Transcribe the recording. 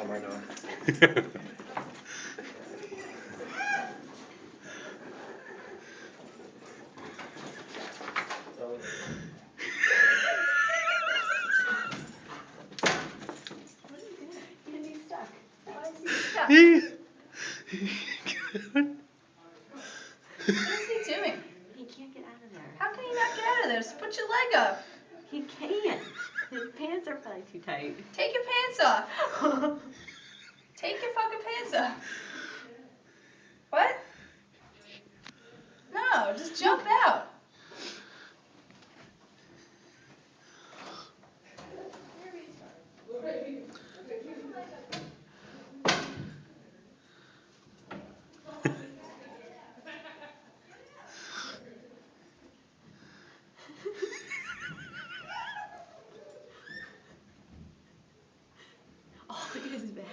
time right now. What are you doing? He's stuck. Why is he stuck? What is he doing? He can't get out of there. How can you not get out of there? Just put your leg up. He can't. His pants are probably too tight. Take your pants off. Take your fucking pants off. What? No, just jump out. Oh, look at his back.